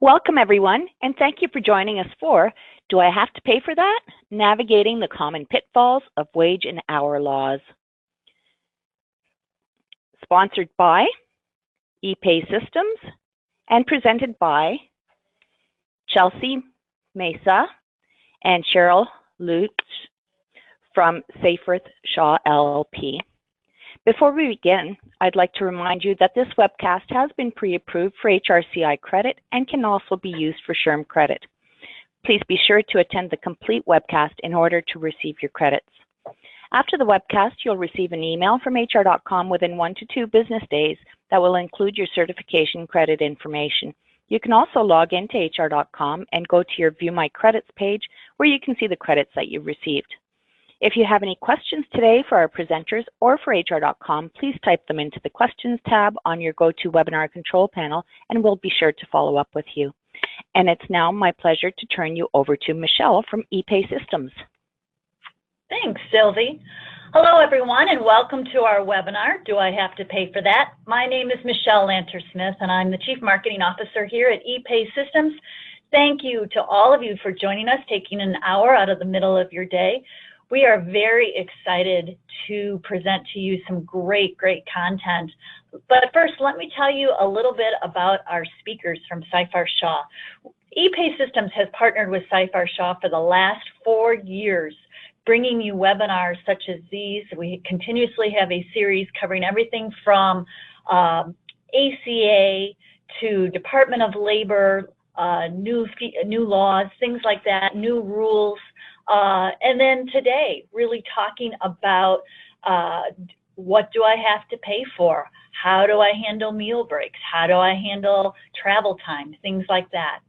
Welcome, everyone, and thank you for joining us for Do I Have to Pay for That? Navigating the Common Pitfalls of Wage and Hour Laws. Sponsored by EPAY Systems and presented by Chelsea Mesa and Cheryl Lutz from Seyfarth Shaw LLP. Before we begin, I'd like to remind you that this webcast has been pre-approved for HRCI credit and can also be used for SHRM credit. Please be sure to attend the complete webcast in order to receive your credits. After the webcast, you'll receive an email from HR.com within 1 to 2 business days that will include your certification credit information. You can also log into HR.com and go to your View My Credits page where you can see the credits that you've received. If you have any questions today for our presenters or for HR.com, please type them into the Questions tab on your GoToWebinar control panel, and we'll be sure to follow up with you. And it's now my pleasure to turn you over to Michelle from EPAY Systems. Thanks, Sylvie. Hello, everyone, and welcome to our webinar, Do I Have to Pay for That? My name is Michelle Lanter-Smith, and I'm the Chief Marketing Officer here at EPAY Systems. Thank you to all of you for joining us, taking an hour out of the middle of your day. We are very excited to present to you some great content. But first, let me tell you a little bit about our speakers from Seyfarth Shaw. EPAY Systems has partnered with Seyfarth Shaw for the last 4 years, bringing you webinars such as these. We continuously have a series covering everything from ACA to Department of Labor, new laws, things like that, new rules. And then today, really talking about what do I have to pay for? How do I handle meal breaks? How do I handle travel time? Things like that.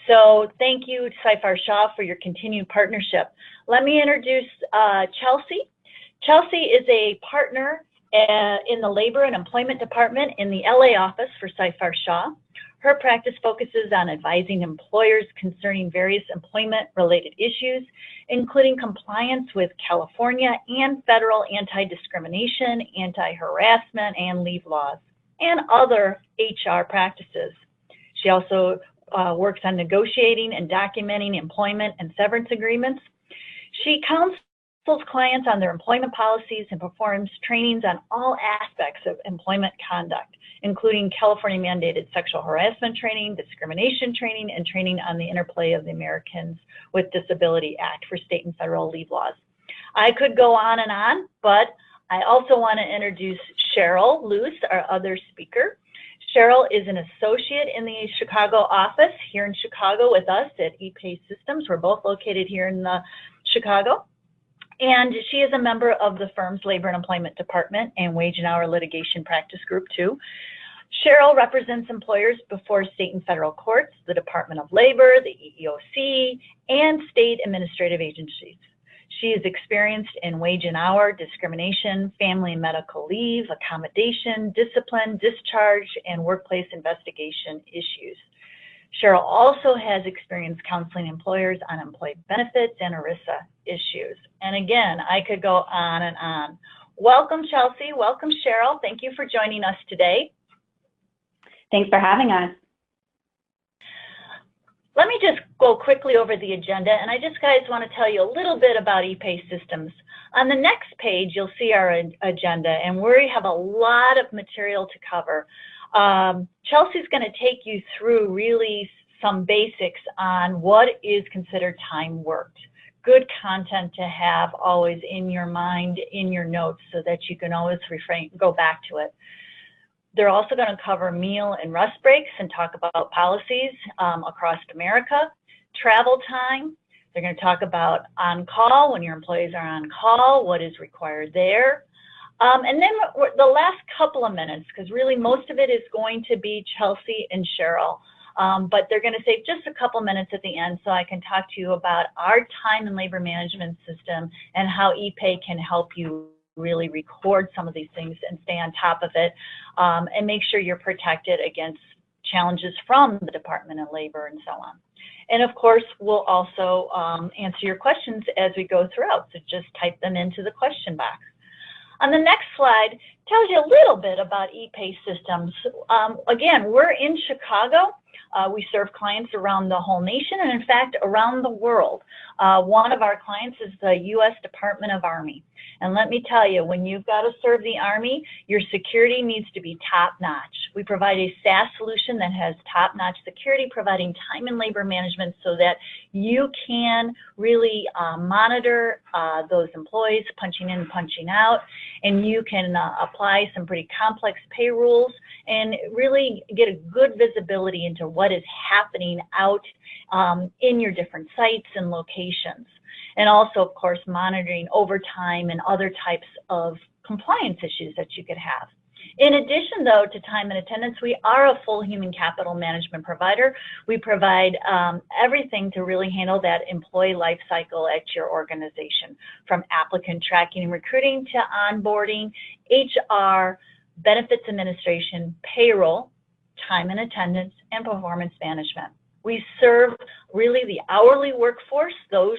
So thank you to Seyfarth Shaw for your continued partnership. Let me introduce Chelsea. Chelsea is a partner in the Labor and Employment Department in the LA office for Seyfarth Shaw. Her practice focuses on advising employers concerning various employment-related issues, including compliance with California and federal anti-discrimination, anti-harassment, and leave laws, and other HR practices. She also works on negotiating and documenting employment and severance agreements. She counsels clients on their employment policies and performs trainings on all aspects of employment conduct, including California-mandated sexual harassment training, discrimination training, and training on the interplay of the Americans with Disability Act for state and federal leave laws. I could go on and on, but I also want to introduce Cheryl Lutz, our other speaker. Cheryl is an associate in the Chicago office here in Chicago with us at EPAY Systems. We're both located here in Chicago. And she is a member of the firm's Labor and Employment Department and Wage and Hour Litigation Practice Group, too. Cheryl represents employers before state and federal courts, the Department of Labor, the EEOC, and state administrative agencies. She is experienced in wage and hour, discrimination, family and medical leave, accommodation, discipline, discharge, and workplace investigation issues. Cheryl also has experience counseling employers on employee benefits and ERISA issues. And again, I could go on and on. Welcome, Chelsea. Welcome, Cheryl. Thank you for joining us today. Thanks for having us. Let me just go quickly over the agenda, and I just, guys, want to tell you a little bit about EPAY Systems. On the next page, you'll see our agenda, and we have a lot of material to cover. Chelsea's going to take you through really some basics on what is considered time worked. Good content to have always in your mind, in your notes, so that you can always go back to it. They're also going to cover meal and rest breaks and talk about policies across America, travel time. They're going to talk about on-call, when your employees are on call, what is required there. And then the last couple of minutes, because really most of it is going to be Chelsea and Cheryl, but they're going to save just a couple minutes at the end so I can talk to you about our time and labor management system and how EPAY can help you really record some of these things and stay on top of it, and make sure you're protected against challenges from the Department of Labor and so on. And of course, we'll also answer your questions as we go throughout, so just type them into the question box. On the next slide, tells you a little bit about EPAY Systems. Again, we're in Chicago. We serve clients around the whole nation and, in fact, around the world. One of our clients is the U.S. Department of Army. And let me tell you, when you've got to serve the Army, your security needs to be top-notch. We provide a SaaS solution that has top-notch security, providing time and labor management so that you can really monitor those employees punching in, punching out, and you can apply some pretty complex pay rules and really get a good visibility into what is happening out in your different sites and locations. And also, of course, monitoring overtime and other types of compliance issues that you could have. In addition, though, to time and attendance, we are a full human capital management provider. We provide everything to really handle that employee life cycle at your organization, from applicant tracking and recruiting to onboarding, HR, benefits administration, payroll, time and attendance, and performance management. We serve really the hourly workforce, those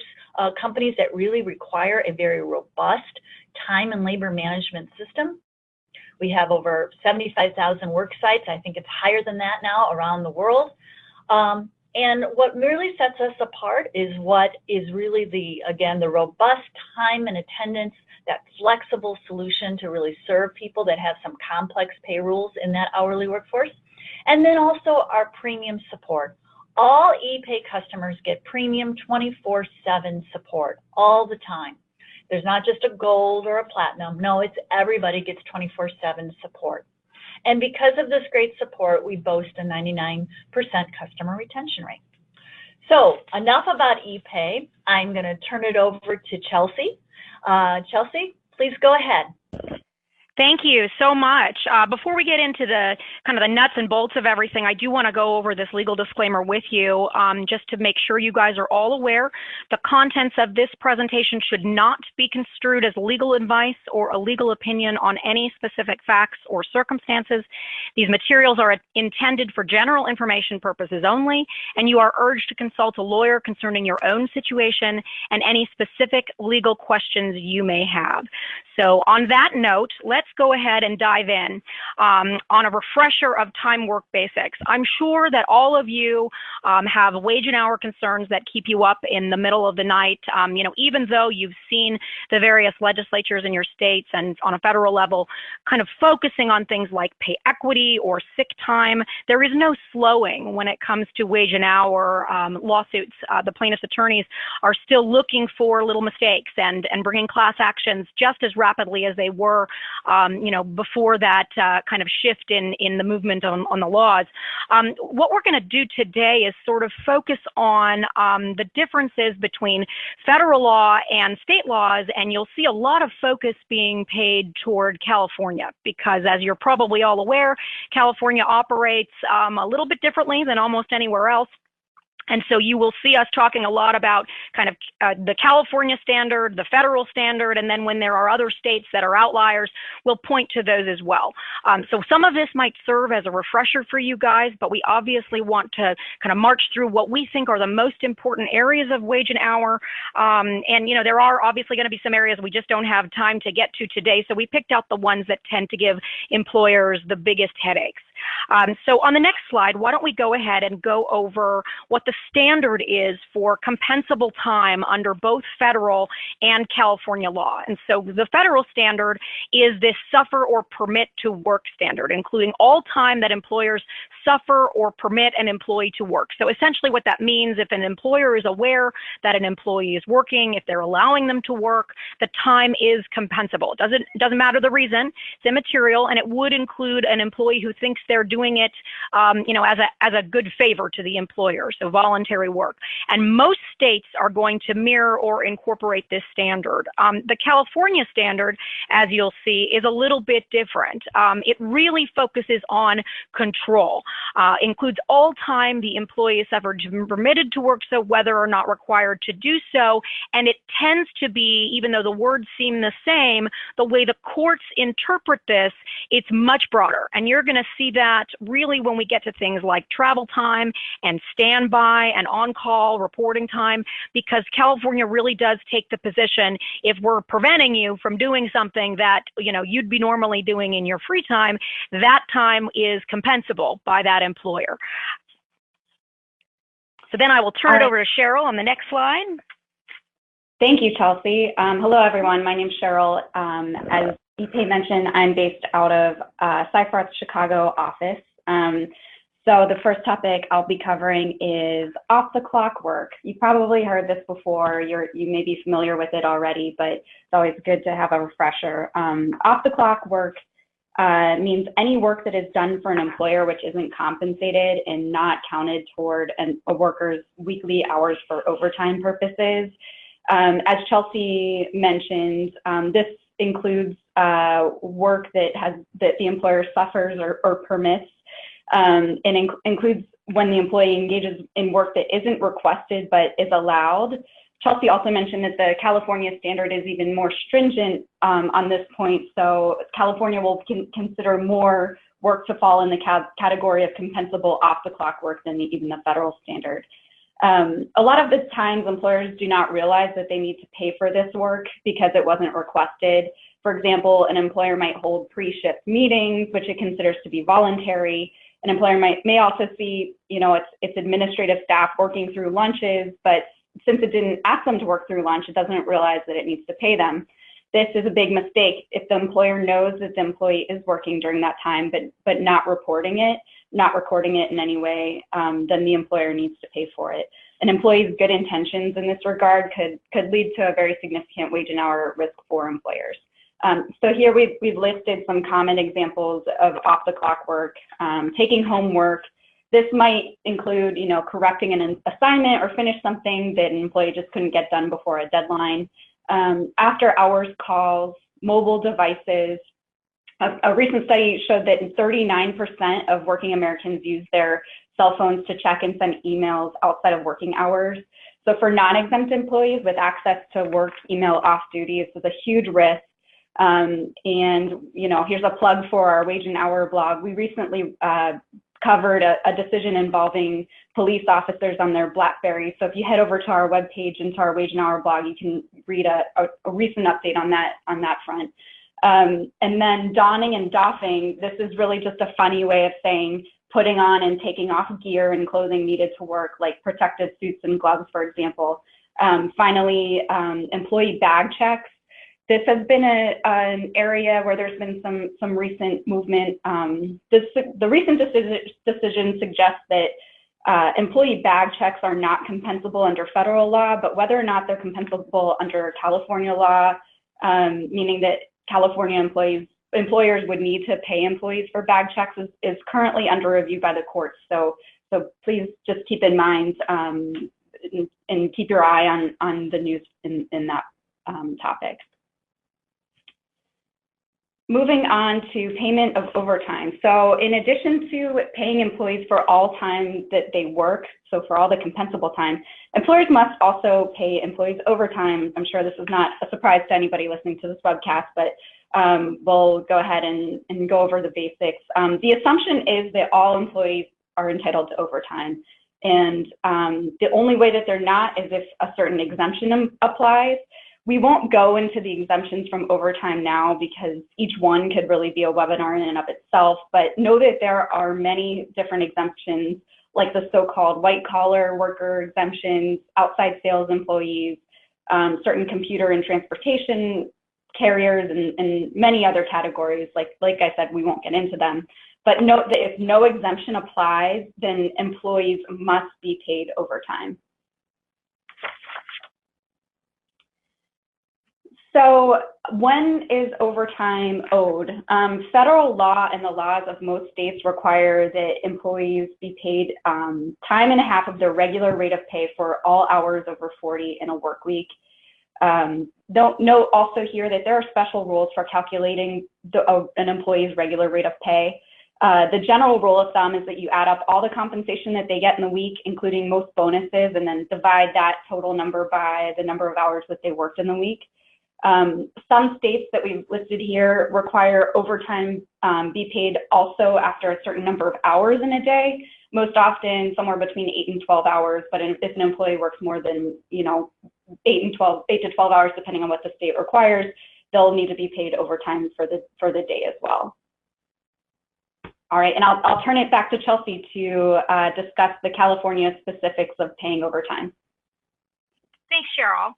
companies that really require a very robust time and labor management system. We have over 75,000 work sites. I think it's higher than that now around the world. And what really sets us apart is what is really the robust time and attendance, that flexible solution to really serve people that have some complex pay rules in that hourly workforce. And then also our premium support. All EPAY customers get premium 24/7 support all the time. There's not just a gold or a platinum. No, it's everybody gets 24/7 support. And because of this great support, we boast a 99% customer retention rate. So enough about EPAY. I'm going to turn it over to Chelsea. Chelsea, please go ahead. Thank you so much. Before we get into the kind of the nuts and bolts of everything, I do want to go over this legal disclaimer with you, just to make sure you guys are all aware. The contents of this presentation should not be construed as legal advice or a legal opinion on any specific facts or circumstances. These materials are intended for general information purposes only, and you are urged to consult a lawyer concerning your own situation and any specific legal questions you may have. So on that note, let's go ahead and dive in on a refresher of time work basics. I'm sure that all of you have wage and hour concerns that keep you up in the middle of the night. Even though you've seen the various legislatures in your states and on a federal level kind of focusing on things like pay equity or sick time, there is no slowing when it comes to wage and hour lawsuits. The plaintiff's attorneys are still looking for little mistakes and bringing class actions just as rapidly as they were before that kind of shift in the movement on the laws. What we're going to do today is sort of focus on the differences between federal law and state laws, and you'll see a lot of focus being paid toward California because, as you're probably all aware, California operates a little bit differently than almost anywhere else. And so you will see us talking a lot about kind of the California standard, the federal standard, and then when there are other states that are outliers, we'll point to those as well. So some of this might serve as a refresher for you guys, but we obviously want to kind of march through what we think are the most important areas of wage and hour. There are obviously going to be some areas we just don't have time to get to today, so we picked out the ones that tend to give employers the biggest headaches. So on the next slide, why don't we go ahead and go over what the standard is for compensable time under both federal and California law. And so the federal standard is this suffer or permit to work standard, including all time that employers suffer or permit an employee to work. So essentially what that means, if an employer is aware that an employee is working, if they're allowing them to work, the time is compensable. It doesn't matter the reason, it's immaterial, and it would include an employee who thinks they're doing it, as a good favor to the employer, so voluntary work. And most states are going to mirror or incorporate this standard. The California standard, as you'll see, is a little bit different. It really focuses on control, includes all time the employee is permitted to work, so whether or not required to do so, and it tends to be, even though the words seem the same, the way the courts interpret this, it's much broader. And you're going to see that really when we get to things like travel time and standby and on-call reporting time, because California really does take the position, if we're preventing you from doing something that you'd be normally doing in your free time, that time is compensable by that employer. So then I will turn it over to Cheryl on the next slide. Thank you, Chelsea. Hello, everyone. My name is Cheryl. As EPAY mentioned, I'm based out of Seyfarth, Chicago office. So the first topic I'll be covering is off-the-clock work. You probably heard this before. You may be familiar with it already, but it's always good to have a refresher. Off-the-clock work means any work that is done for an employer which isn't compensated and not counted toward a worker's weekly hours for overtime purposes. As Chelsea mentioned, this includes work that the employer suffers or permits, and includes when the employee engages in work that isn't requested but is allowed. Chelsea also mentioned that the California standard is even more stringent on this point, so California will consider more work to fall in the category of compensable off-the-clock work than even the federal standard. A lot of the times employers do not realize that they need to pay for this work because it wasn't requested. For example, an employer might hold pre-shift meetings, which it considers to be voluntary. An employer may also see, its administrative staff working through lunches, but since it didn't ask them to work through lunch, it doesn't realize that it needs to pay them. This is a big mistake. If the employer knows that the employee is working during that time, but not recording it in any way, then the employer needs to pay for it. An employee's good intentions in this regard could lead to a very significant wage and hour risk for employers. So here we've listed some common examples of off-the-clock work, taking home work. This might include, correcting an assignment or finish something that an employee just couldn't get done before a deadline. After hours calls, mobile devices. A recent study showed that 39% of working Americans use their cell phones to check and send emails outside of working hours. So for non-exempt employees with access to work email off duty, this is a huge risk. And, here's a plug for our wage and hour blog. We recently covered a decision involving police officers on their BlackBerry. So if you head over to our webpage and to our wage and hour blog, you can read a recent update on that front. And then donning and doffing, this is really just a funny way of saying putting on and taking off gear and clothing needed to work, like protective suits and gloves, for example. Finally, employee bag checks. This has been an area where there's been some recent movement. The recent decision suggests that employee bag checks are not compensable under federal law, but whether or not they're compensable under California law, meaning that California employers would need to pay employees for bag checks is currently under review by the courts. So please just keep in mind and keep your eye on the news in that topic. Moving on to payment of overtime. So in addition to paying employees for all time that they work, so for all the compensable time, employers must also pay employees overtime. I'm sure this is not a surprise to anybody listening to this webcast, but we'll go ahead and go over the basics. The assumption is that all employees are entitled to overtime. And the only way that they're not is if a certain exemption applies. We won't go into the exemptions from overtime now because each one could really be a webinar in and of itself, but know that there are many different exemptions, like the so-called white-collar worker exemptions, outside sales employees, certain computer and transportation carriers, and many other categories. Like I said, we won't get into them. But note that if no exemption applies, then employees must be paid overtime. So when is overtime owed? Federal law and the laws of most states require that employees be paid time and a half of their regular rate of pay for all hours over 40 in a work week. Note also here that there are special rules for calculating an employee's regular rate of pay. The general rule of thumb is that you add up all the compensation that they get in the week, including most bonuses, and then divide that total number by the number of hours that they worked in the week. Some states that we've listed here require overtime be paid also after a certain number of hours in a day, most often somewhere between 8 and 12 hours. But if an employee works more than 8 to 12 hours, depending on what the state requires, they'll need to be paid overtime for the day as well. All right, and I'll turn it back to Chelsea to discuss the California specifics of paying overtime. Thanks, Cheryl.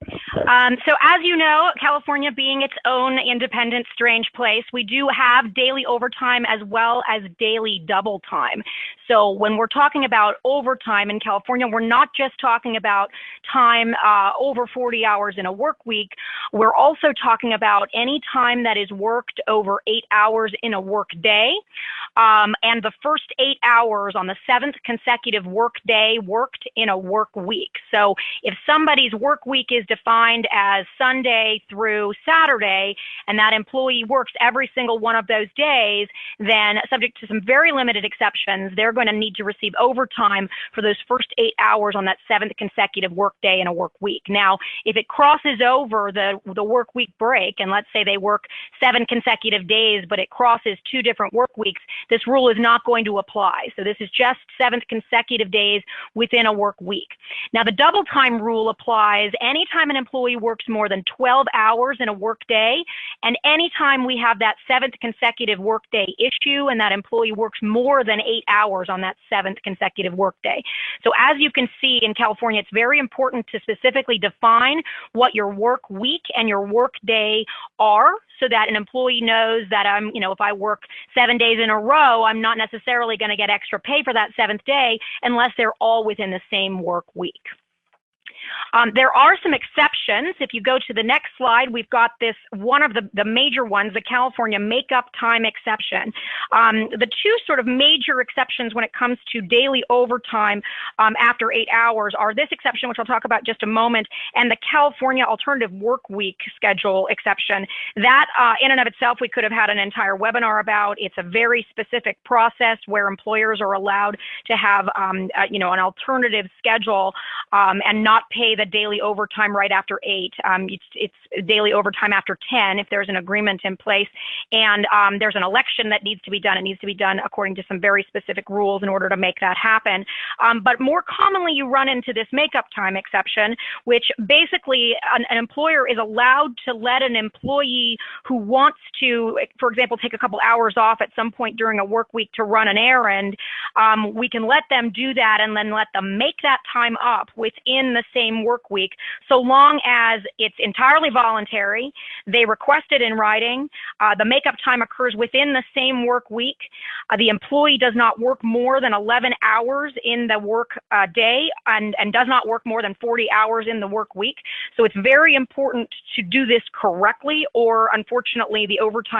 So as you know, California being its own independent, strange place, we do have daily overtime as well as daily double time. So when we're talking about overtime in California, we're not just talking about time over 40 hours in a work week. We're also talking about any time that is worked over 8 hours in a work day. And the first 8 hours on the 7th consecutive work day worked in a work week. So if somebody's work week is defined as Sunday through Saturday, and that employee works every single one of those days, then subject to some very limited exceptions, they're going to need to receive overtime for those first 8 hours on that 7th consecutive work day in a work week. Now, if it crosses over the work week break, and let's say they work 7 consecutive days, but it crosses 2 different work weeks, this rule is not going to apply. So this is just 7th consecutive days within a work week. Now, the double time rule applies anytime an employee works more than 12 hours in a work day, and anytime we have that 7th consecutive work day issue and that employee works more than 8 hours on that 7th consecutive work day. So as you can see in California, it's very important to specifically define what your work week and your work day are, so that an employee knows that if I work 7 days in a row, I'm not necessarily going to get extra pay for that 7th day unless they're all within the same work week. There are some exceptions. If you go to the next slide, we've got this, one of the major ones, the California make-up time exception. The 2 sort of major exceptions when it comes to daily overtime after 8 hours are this exception, which I'll talk about in just a moment, and the California alternative work week schedule exception. That in and of itself, we could have had an entire webinar about. It's a very specific process where employers are allowed to have an alternative schedule and not pay the daily overtime right after 8. It's daily overtime after 10 if there's an agreement in place, and there's an election that needs to be done. It needs to be done according to some very specific rules in order to make that happen. But more commonly, you run into this makeup time exception, which basically an employer is allowed to let an employee who wants to, for example, take a couple hours off at some point during a work week to run an errand. We can let them do that and then let them make that time up within the same work week, so long as it's entirely voluntary, they request it in writing, the makeup time occurs within the same work week, the employee does not work more than 11 hours in the work day and does not work more than 40 hours in the work week. So it's very important to do this correctly, or unfortunately the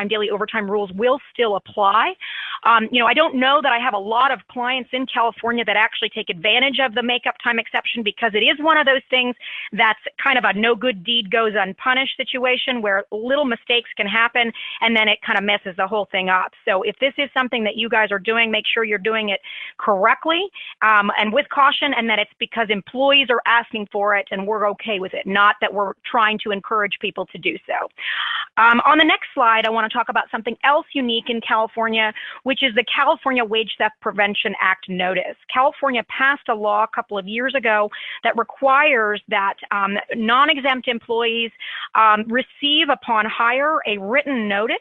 daily overtime rules will still apply. I don't know that I have a lot of clients in California that actually take advantage of the makeup time exception, because it is one of those things that's kind of a no good deed goes unpunished situation where little mistakes can happen and then it kind of messes the whole thing up. So if this is something that you guys are doing, make sure you're doing it correctly and with caution, and that it's because employees are asking for it and we're okay with it, not that we're trying to encourage people to do so. On the next slide, I want to talk about something else unique in California, which is the California Wage Theft Prevention Act notice. California passed a law a couple of years ago that requires that non-exempt employees receive upon hire a written notice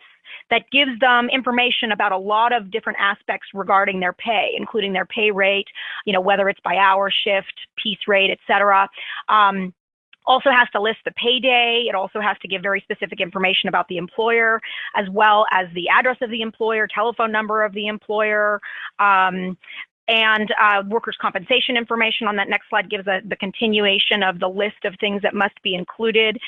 that gives them information about a lot of different aspects regarding their pay, including their pay rate, whether it's by hour, shift, piece rate, et cetera. Also has to list the payday. It also has to give very specific information about the employer, as well as the address of the employer, telephone number of the employer, and workers' compensation information. On that next slide gives the continuation of the list of things that must be included.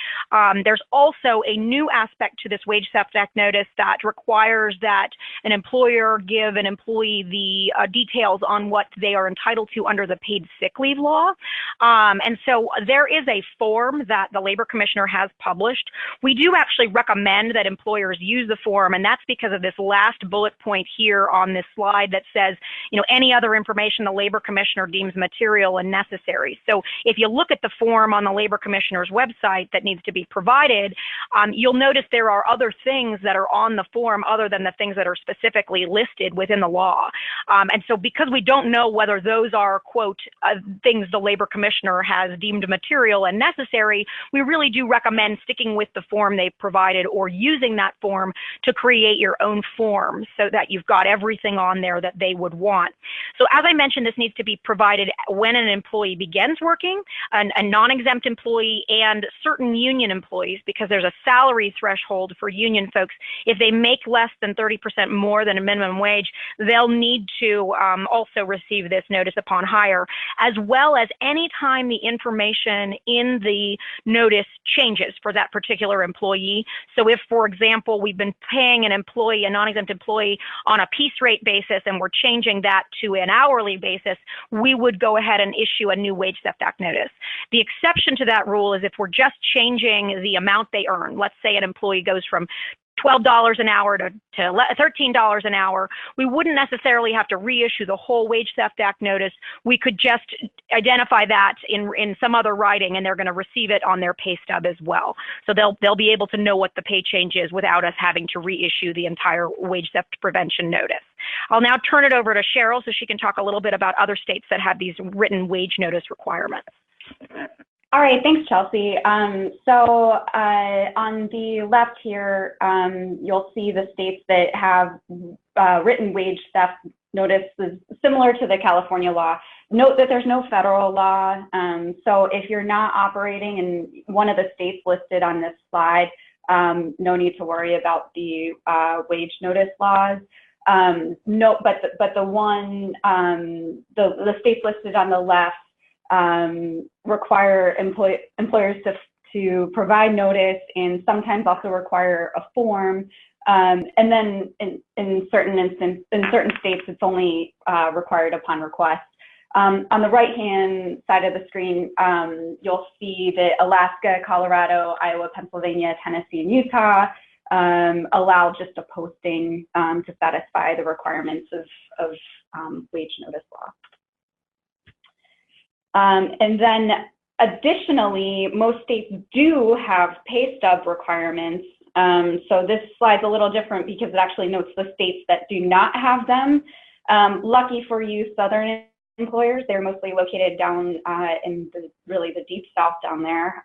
There's also a new aspect to this Wage Theft Act notice that requires that an employer give an employee the details on what they are entitled to under the paid sick leave law. And so there is a form that the Labor Commissioner has published. We do actually recommend that employers use the form, and that's because of this last bullet point here on this slide that says, any other other information the Labor Commissioner deems material and necessary. So if you look at the form on the Labor Commissioner's website that needs to be provided, you'll notice there are other things that are on the form other than the things that are specifically listed within the law. And so because we don't know whether those are, quote, things the Labor Commissioner has deemed material and necessary, we really do recommend sticking with the form they provided or using that form to create your own form so that you've got everything on there that they would want. So as I mentioned, this needs to be provided when an employee begins working, a non-exempt employee, and certain union employees, because there's a salary threshold for union folks. If they make less than 30% more than a minimum wage, they'll need to also receive this notice upon hire, as well as any time the information in the notice changes for that particular employee. So if, for example, we've been paying an employee, a non-exempt employee, on a piece rate basis and we're changing that to an hourly basis, we would go ahead and issue a new Wage Theft Act notice. The exception to that rule is if we're just changing the amount they earn. Let's say an employee goes from $12 an hour to $13 an hour, we wouldn't necessarily have to reissue the whole Wage Theft Act notice. We could just identify that in some other writing, and they're going to receive it on their pay stub as well. So they'll be able to know what the pay change is without us having to reissue the entire wage theft prevention notice. I'll now turn it over to Cheryl so she can talk a little bit about other states that have these written wage notice requirements. All right, thanks, Chelsea. On the left here, you'll see the states that have written wage theft notices similar to the California law. Note that there's no federal law, so if you're not operating in one of the states listed on this slide, no need to worry about the wage notice laws. No, but the states listed on the left require employers to provide notice and sometimes also require a form. And then in certain states, it's only required upon request. On the right-hand side of the screen, you'll see that Alaska, Colorado, Iowa, Pennsylvania, Tennessee, and Utah allow just a posting to satisfy the requirements of wage notice law. And then additionally, most states do have pay stub requirements. So this slide's a little different because it actually notes the states that do not have them. Lucky for you, Southern employers, they're mostly located down in really the deep south down there.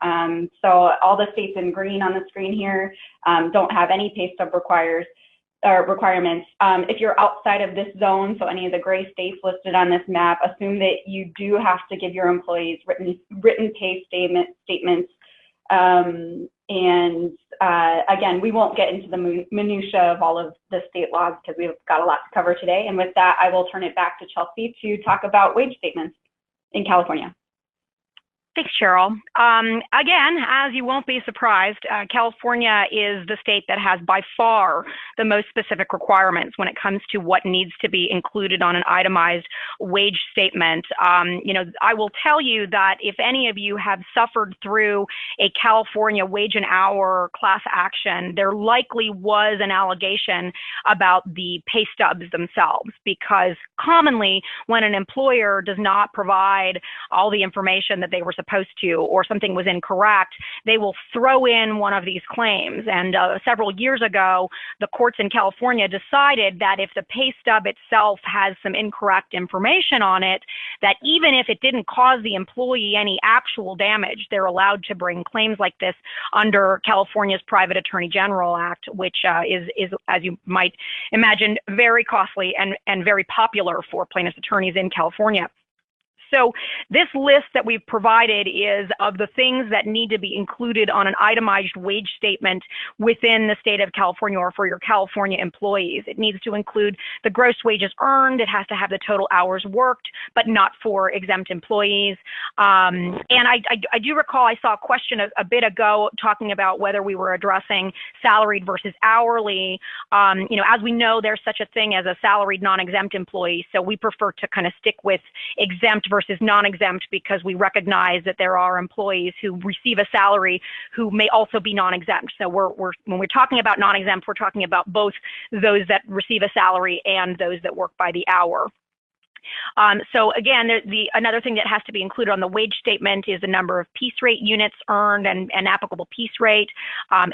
So all the states in green on the screen here don't have any pay stub requirements. If you're outside of this zone, so any of the gray states listed on this map, assume that you do have to give your employees written pay statements. Again, we won't get into the minutia of all of the state laws because we've got a lot to cover today. And with that, I will turn it back to Chelsea to talk about wage statements in California. Thanks, Cheryl. Again, as you won't be surprised, California is the state that has by far the most specific requirements when it comes to what needs to be included on an itemized wage statement. I will tell you that if any of you have suffered through a California wage and hour class action, there likely was an allegation about the pay stubs themselves, because commonly when an employer does not provide all the information that they were supposed to, or something was incorrect, they will throw in one of these claims. And several years ago, the courts in California decided that if the pay stub itself has some incorrect information on it, that even if it didn't cause the employee any actual damage, they're allowed to bring claims like this under California's Private Attorney General Act, which is, as you might imagine, very costly and very popular for plaintiffs' attorneys in California. So this list that we've provided is of the things that need to be included on an itemized wage statement within the state of California or for your California employees. It needs to include the gross wages earned. It has to have the total hours worked, but not for exempt employees. And I do recall I saw a question a bit ago talking about whether we were addressing salaried versus hourly. As we know, there's such a thing as a salaried non-exempt employee. So we prefer to kind of stick with exempt versus non-exempt because we recognize that there are employees who receive a salary who may also be non-exempt. So when we're talking about non-exempt, we're talking about both those that receive a salary and those that work by the hour. So again, another thing that has to be included on the wage statement is the number of piece rate units earned and applicable piece rate,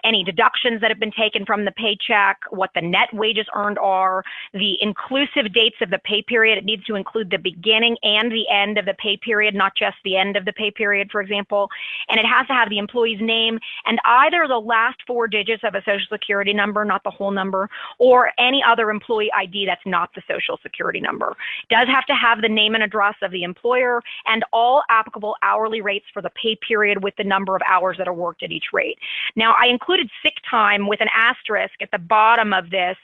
any deductions that have been taken from the paycheck, what the net wages earned are, the inclusive dates of the pay period. It needs to include the beginning and the end of the pay period, not just the end of the pay period, for example. And it has to have the employee's name and either the last 4 digits of a Social Security number, not the whole number, or any other employee ID that's not the Social Security number. It does have to have the name and address of the employer and all applicable hourly rates for the pay period with the number of hours that are worked at each rate. Now, I included sick time with an asterisk at the bottom of this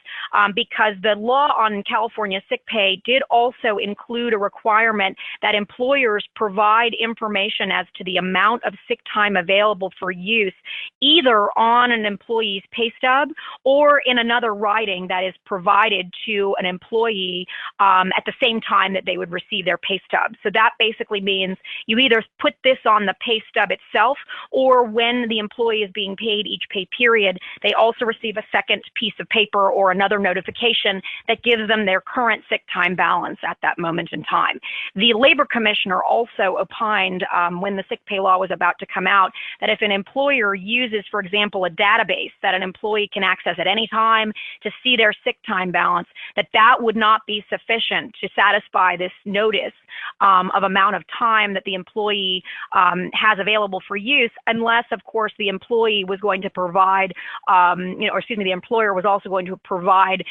because the law on California sick pay did also include a requirement that employers provide information as to the amount of sick time available for use either on an employee's pay stub or in another writing that is provided to an employee at the same time that they would receive their pay stub. So that basically means you either put this on the pay stub itself, or when the employee is being paid each pay period, they also receive a second piece of paper or another notification that gives them their current sick time balance at that moment in time. The Labor Commissioner also opined when the sick pay law was about to come out that if an employer uses, for example, a database that an employee can access at any time to see their sick time balance, that would not be sufficient to satisfy this notice of amount of time that the employee has available for use, unless, of course, the employee was going to provide, the employer was also going to provide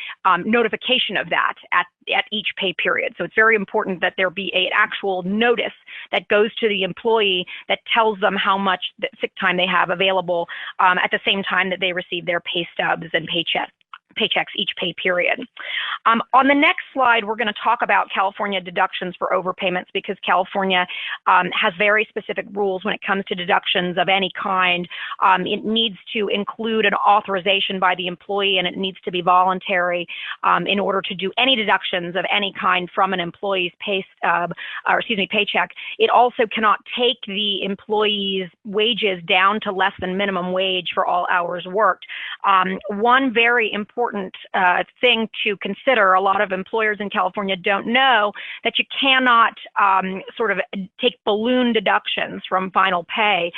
notification of that at each pay period. So it's very important that there be an actual notice that goes to the employee that tells them how much sick time they have available at the same time that they receive their pay stubs and paychecks each pay period. On the next slide, we're going to talk about California deductions for overpayments because California has very specific rules when it comes to deductions of any kind. It needs to include an authorization by the employee, and it needs to be voluntary in order to do any deductions of any kind from an employee's paycheck. It also cannot take the employee's wages down to less than minimum wage for all hours worked. One very important thing to consider, a lot of employers in California don't know that you cannot take balloon deductions from final pay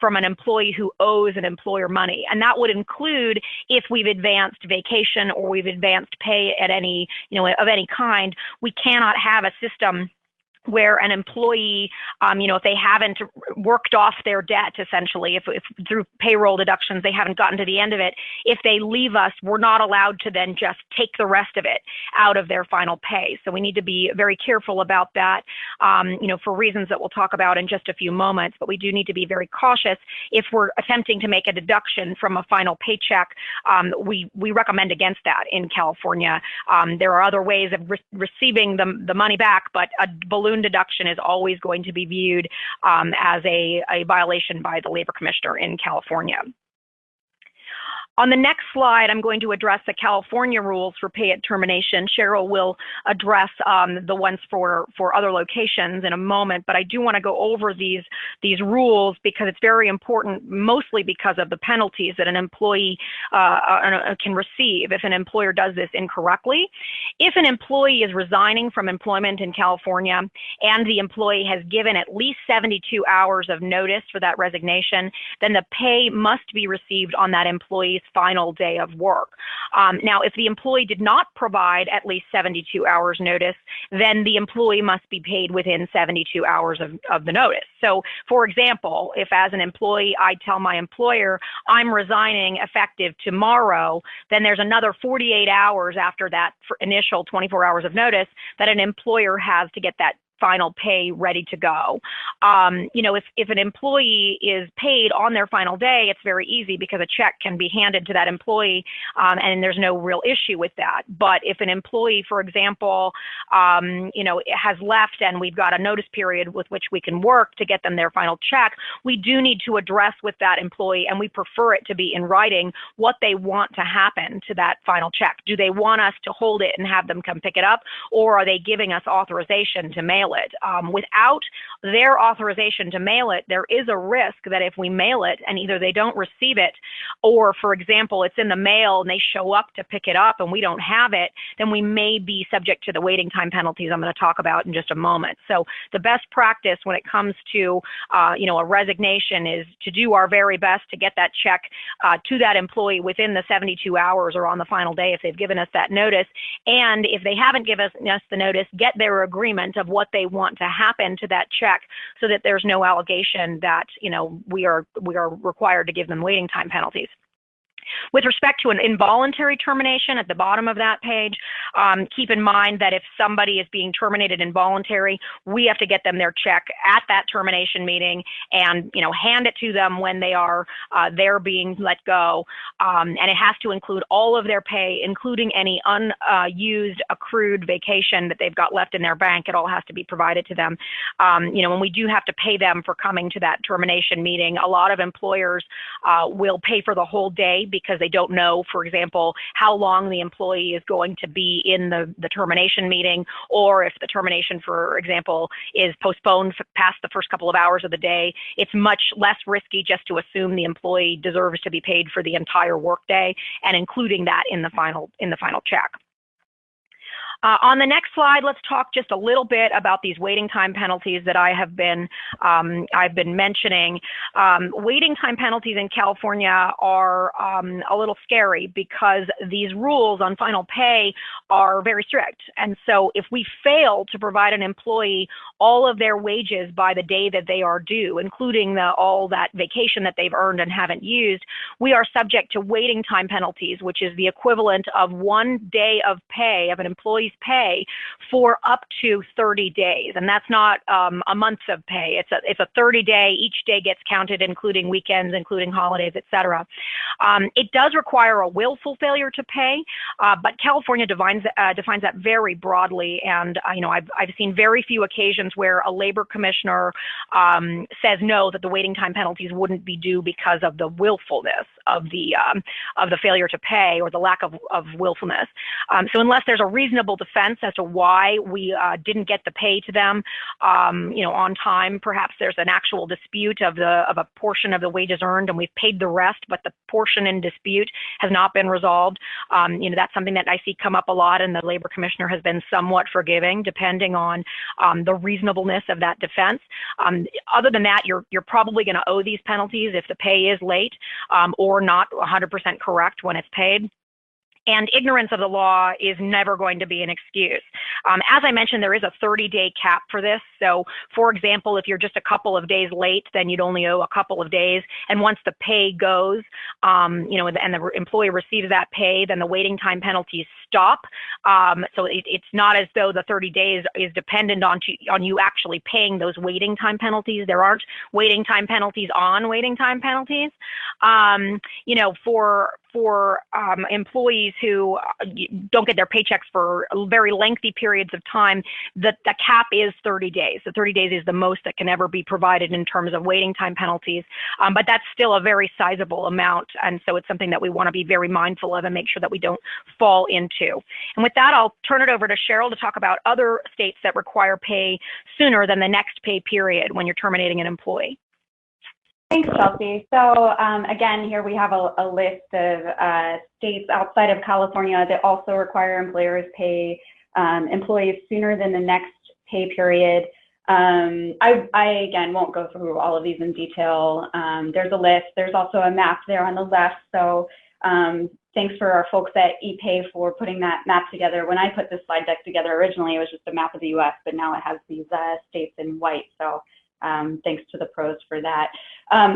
from an employee who owes an employer money. And that would include if we've advanced vacation or we've advanced pay at any, of any kind. We cannot have a system where an employee, if they haven't worked off their debt, essentially, if through payroll deductions they haven't gotten to the end of it, if they leave us, we're not allowed to then just take the rest of it out of their final pay. So we need to be very careful about that, for reasons that we'll talk about in just a few moments. But we do need to be very cautious if we're attempting to make a deduction from a final paycheck. We recommend against that in California. There are other ways of receiving the money back, but a balloon deduction is always going to be viewed as a violation by the Labor Commissioner in California. On the next slide, I'm going to address the California rules for pay at termination. Cheryl will address the ones for other locations in a moment, but I do want to go over these rules because it's very important, mostly because of the penalties that an employee can receive if an employer does this incorrectly. If an employee is resigning from employment in California and the employee has given at least 72 hours of notice for that resignation, then the pay must be received on that employee's final day of work. Now, if the employee did not provide at least 72 hours notice, then the employee must be paid within 72 hours of the notice. So, for example, if as an employee I tell my employer I'm resigning effective tomorrow, then there's another 48 hours after that initial 24 hours of notice that an employer has to get that final pay ready to go. If an employee is paid on their final day, it's very easy because a check can be handed to that employee and there's no real issue with that. But if an employee, for example, has left and we've got a notice period with which we can work to get them their final check, we do need to address with that employee, and we prefer it to be in writing, what they want to happen to that final check. Do they want us to hold it and have them come pick it up, or are they giving us authorization to mail mail it. Without their authorization to mail it, there is a risk that if we mail it and either they don't receive it, or for example, it's in the mail and they show up to pick it up and we don't have it, then we may be subject to the waiting time penalties I'm going to talk about in just a moment. So the best practice when it comes to a resignation is to do our very best to get that check to that employee within the 72 hours or on the final day if they've given us that notice. And if they haven't given us the notice, get their agreement of what they want to happen to that check so that there's no allegation that we are required to give them waiting time penalties. With respect to an involuntary termination at the bottom of that page, keep in mind that if somebody is being terminated involuntary, we have to get them their check at that termination meeting and hand it to them when they're being let go. And it has to include all of their pay, including any unused accrued vacation that they've got left in their bank. It all has to be provided to them. When we do have to pay them for coming to that termination meeting, a lot of employers will pay for the whole day because they don't know, for example, how long the employee is going to be in the termination meeting, or if the termination, for example, is postponed past the first couple of hours of the day. It's much less risky just to assume the employee deserves to be paid for the entire workday and including that in the final check. On the next slide, let's talk just a little bit about these waiting time penalties that I've been mentioning. Waiting time penalties in California are a little scary because these rules on final pay are very strict. And so if we fail to provide an employee all of their wages by the day that they are due, including all that vacation that they've earned and haven't used, we are subject to waiting time penalties, which is the equivalent of 1 day of pay, of an employee's pay, for up to 30 days. And that's not a month of pay. It's a 30-day. Each day gets counted, including weekends, including holidays, etc. It does require a willful failure to pay, but California defines that very broadly. And I've seen very few occasions where a labor commissioner says no, that the waiting time penalties wouldn't be due because of the willfulness of the failure to pay or the lack of willfulness. So unless there's a reasonable defense as to why we didn't get the pay to them, on time, perhaps there's an actual dispute of a portion of the wages earned and we've paid the rest, but the portion in dispute has not been resolved. That's something that I see come up a lot, and the labor commissioner has been somewhat forgiving depending on the reasonableness of that defense. Other than that, you're probably going to owe these penalties if the pay is late or not 100% correct when it's paid. And ignorance of the law is never going to be an excuse. As I mentioned, there is a 30-day cap for this. So, for example, if you're just a couple of days late, then you'd only owe a couple of days. And once the pay goes, and the employee receives that pay, then the waiting time penalties stop. So it's not as though the 30 days is dependent on you actually paying those waiting time penalties. There aren't waiting time penalties on waiting time penalties. For employees who don't get their paychecks for very lengthy periods of time, the cap is 30 days. The 30 days is the most that can ever be provided in terms of waiting time penalties, but that's still a very sizable amount, and so it's something that we want to be very mindful of and make sure that we don't fall into. And with that, I'll turn it over to Cheryl to talk about other states that require pay sooner than the next pay period when you're terminating an employee. Thanks, Chelsea. So again, here we have a list of states outside of California that also require employers pay employees sooner than the next pay period. I again won't go through all of these in detail. There's a list. There's also a map there on the left. So thanks for our folks at EPAY for putting that map together. When I put this slide deck together originally, it was just a map of the US, but now it has these states in white. So thanks to the pros for that.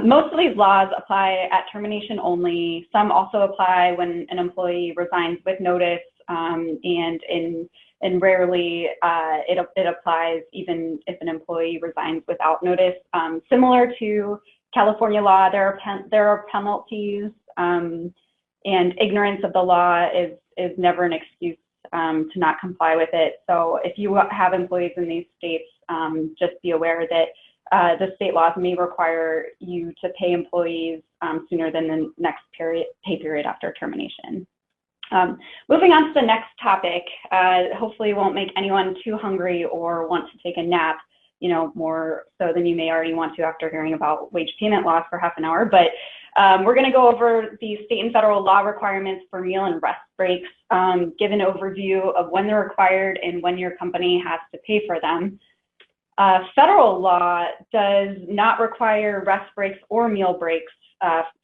Most of these laws apply at termination only. Some also apply when an employee resigns with notice, and rarely it applies even if an employee resigns without notice. Similar to California law, there are penalties, and ignorance of the law is never an excuse to not comply with it. So if you have employees in these states, just be aware that the state laws may require you to pay employees sooner than the next pay period after termination. Moving on to the next topic, hopefully it won't make anyone too hungry or want to take a nap, you know, more so than you may already want to after hearing about wage payment laws for half an hour. But we're going to go over the state and federal law requirements for meal and rest breaks, give an overview of when they're required and when your company has to pay for them. Federal law does not require rest breaks or meal breaks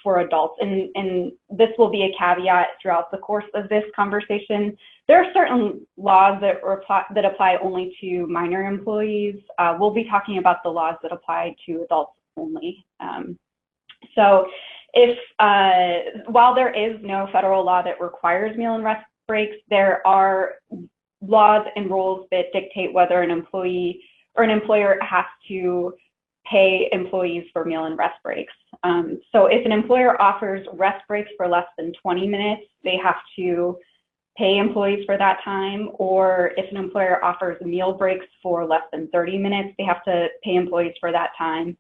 for adults, and this will be a caveat throughout the course of this conversation. There are certain laws that apply only to minor employees. We'll be talking about the laws that apply to adults only. So if, while there is no federal law that requires meal and rest breaks, there are laws and rules that dictate whether an employee or an employer has to pay employees for meal and rest breaks. So if an employer offers rest breaks for less than 20 minutes, they have to pay employees for that time. Or if an employer offers meal breaks for less than 30 minutes, they have to pay employees for that time.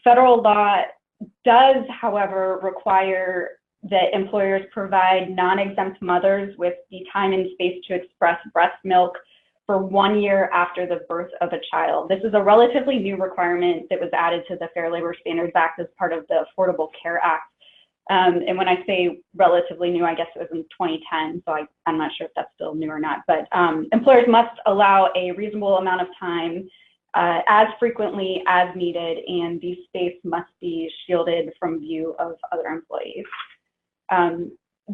Federal law does, however, require that employers provide non-exempt mothers with the time and space to express breast milk for 1 year after the birth of a child. This is a relatively new requirement that was added to the Fair Labor Standards Act as part of the Affordable Care Act. And when I say relatively new, I guess it was in 2010, so I'm not sure if that's still new or not. But employers must allow a reasonable amount of time as frequently as needed, and the space must be shielded from view of other employees.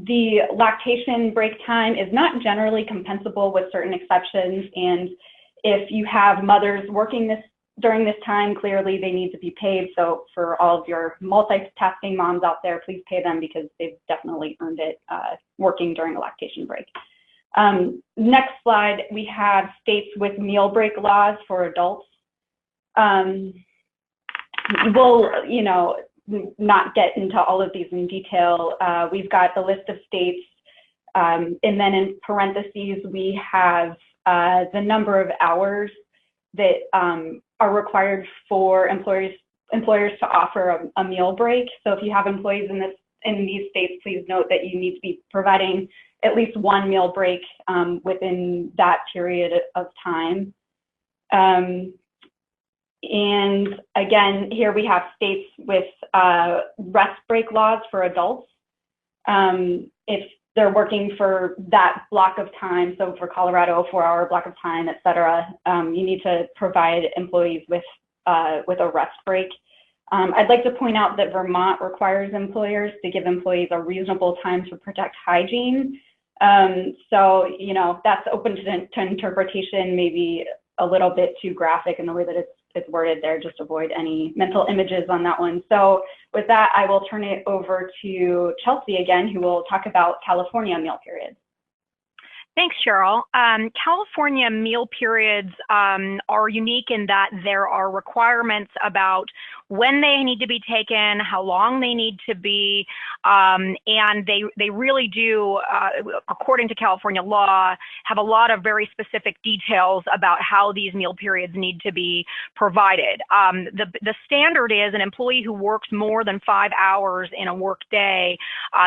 The lactation break time is not generally compensable with certain exceptions, and if you have mothers working during this time, clearly they need to be paid. So for all of your multitasking moms out there, please pay them because they've definitely earned it working during a lactation break. Next slide, we have states with meal break laws for adults. We'll, you know, not get into all of these in detail. We've got the list of states, and then in parentheses, we have the number of hours that are required for employers to offer a meal break. So if you have employees in these states, please note that you need to be providing at least one meal break within that period of time. And again, here we have states with rest break laws for adults. If they're working for that block of time, so for Colorado, 4-hour block of time, et cetera, you need to provide employees with a rest break. I'd like to point out that Vermont requires employers to give employees a reasonable time to protect hygiene. So, you know, that's open to interpretation, maybe a little bit too graphic in the way that it's worded there. Just avoid any mental images on that one. So with that, I will turn it over to Chelsea again, who will talk about California meal periods. Thanks, Cheryl. California meal periods are unique in that there are requirements about when they need to be taken, how long they need to be, and they really do, according to California law, have a lot of very specific details about how these meal periods need to be provided. The standard is an employee who works more than 5 hours in a work day,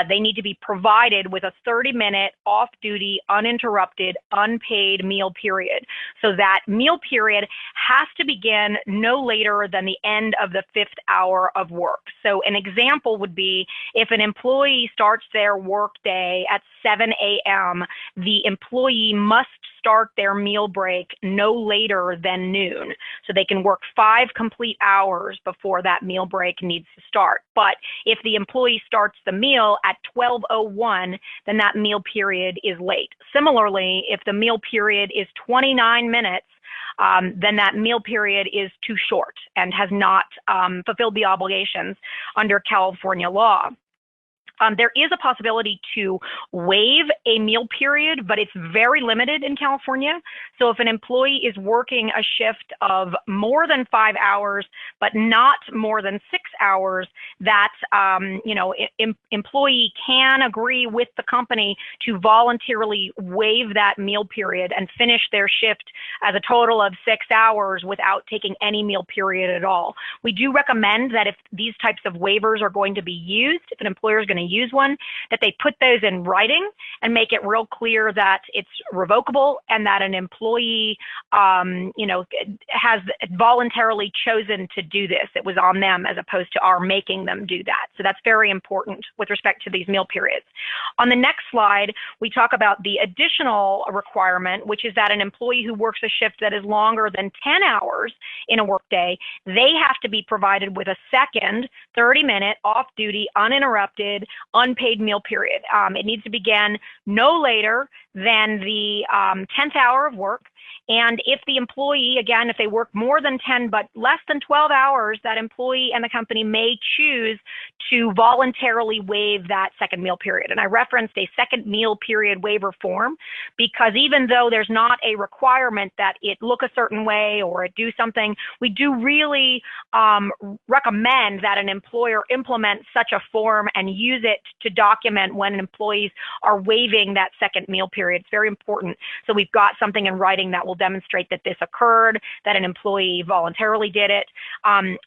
they need to be provided with a 30-minute off-duty, uninterrupted, unpaid meal period. So that meal period has to begin no later than the end of the 5th hour of work. So an example would be if an employee starts their work day at 7 a.m., the employee must start their meal break no later than noon. So they can work 5 complete hours before that meal break needs to start. But if the employee starts the meal at 12:01, then that meal period is late. Similarly, if the meal period is 29 minutes, then that meal period is too short and has not fulfilled the obligations under California law. There is a possibility to waive a meal period, but it's very limited in California. So if an employee is working a shift of more than 5 hours, but not more than 6 hours, that employee can agree with the company to voluntarily waive that meal period and finish their shift as a total of 6 hours without taking any meal period at all. We do recommend that if these types of waivers are going to be used, if an employer is going to use one, that they put those in writing and make it real clear that it's revocable and that an employee, has voluntarily chosen to do this. It was on them as opposed to our making them do that. So that's very important with respect to these meal periods. On the next slide, we talk about the additional requirement, which is that an employee who works a shift that is longer than 10 hours in a workday, they have to be provided with a second 30-minute off-duty, uninterrupted, unpaid meal period. It needs to begin no later than the 10th hour of work. And if the employee, again, if they work more than 10 but less than 12 hours, that employee and the company may choose to voluntarily waive that second meal period. And I referenced a second meal period waiver form because even though there's not a requirement that it look a certain way or it do something, we do really recommend that an employer implement such a form and use it to document when employees are waiving that second meal period. It's very important. So we've got something in writing that will demonstrate that this occurred, that an employee voluntarily did it.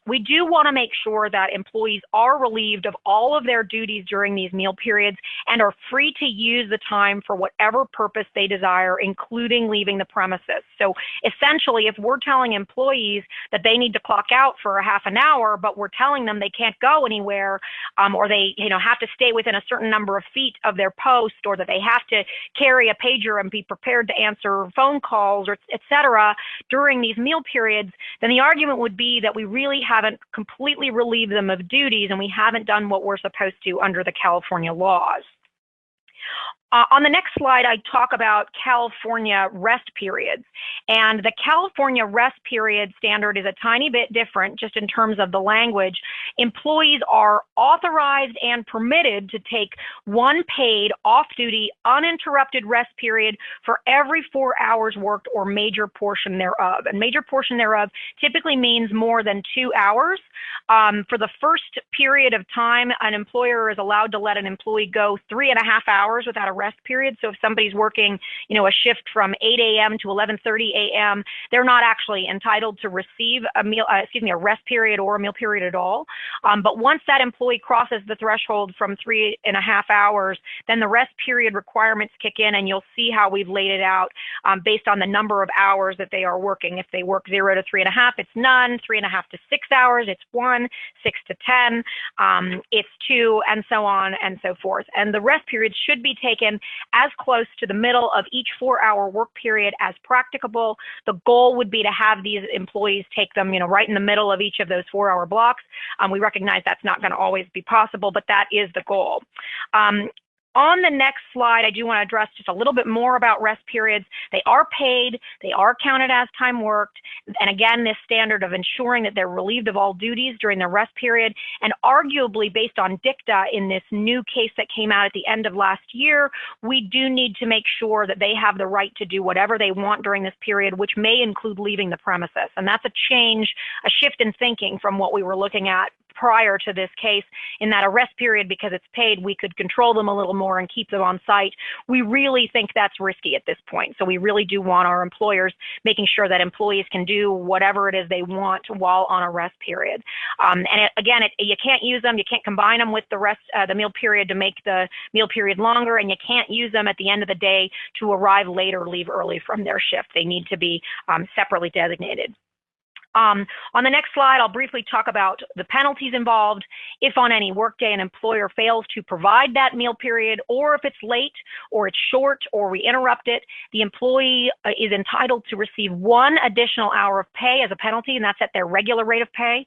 We do want to make sure that employees are relieved of all of their duties during these meal periods and are free to use the time for whatever purpose they desire, including leaving the premises. So essentially, if we're telling employees that they need to clock out for a half an hour, but we're telling them they can't go anywhere, or they have to stay within a certain number of feet of their post, or that they have to carry a pager and be prepared to answer phone calls, or et cetera, during these meal periods, then the argument would be that we really haven't completely relieved them of duties and we haven't done what we're supposed to under the California laws. On the next slide, I talk about California rest periods. And the California rest period standard is a tiny bit different just in terms of the language. Employees are authorized and permitted to take one paid off-duty uninterrupted rest period for every 4 hours worked or major portion thereof. And major portion thereof typically means more than 2 hours. For the first period of time, an employer is allowed to let an employee go 3.5 hours without a rest period. So if somebody's working, a shift from 8 a.m. to 11:30 a.m., they're not actually entitled to receive a rest period or a meal period at all. But once that employee crosses the threshold from 3.5 hours, then the rest period requirements kick in, and you'll see how we've laid it out based on the number of hours that they are working. If they work 0 to 3.5, it's none. 3.5 to 6 hours, it's 1. 6 to 10, it's 2, and so on and so forth. And the rest period should be taken as close to the middle of each 4-hour work period as practicable. The goal would be to have these employees take them, right in the middle of each of those 4-hour blocks. We recognize that's not going to always be possible, but that is the goal. On the next slide, I do want to address just a little bit more about rest periods. They are paid, they are counted as time worked, and again, this standard of ensuring that they're relieved of all duties during their rest period, and arguably based on dicta in this new case that came out at the end of last year, we do need to make sure that they have the right to do whatever they want during this period, which may include leaving the premises. And that's a change, a shift in thinking from what we were looking at prior to this case, in that a rest period, because it's paid, we could control them a little more and keep them on site. We really think that's risky at this point. So we really do want our employers making sure that employees can do whatever it is they want while on a rest period. You can't use them, you can't combine them with the meal period to make the meal period longer, and you can't use them at the end of the day to arrive late or leave early from their shift. They need to be separately designated. On the next slide, I'll briefly talk about the penalties involved. If on any workday an employer fails to provide that meal period, or if it's late, or it's short, or we interrupt it, the employee is entitled to receive 1 additional hour of pay as a penalty, and that's at their regular rate of pay.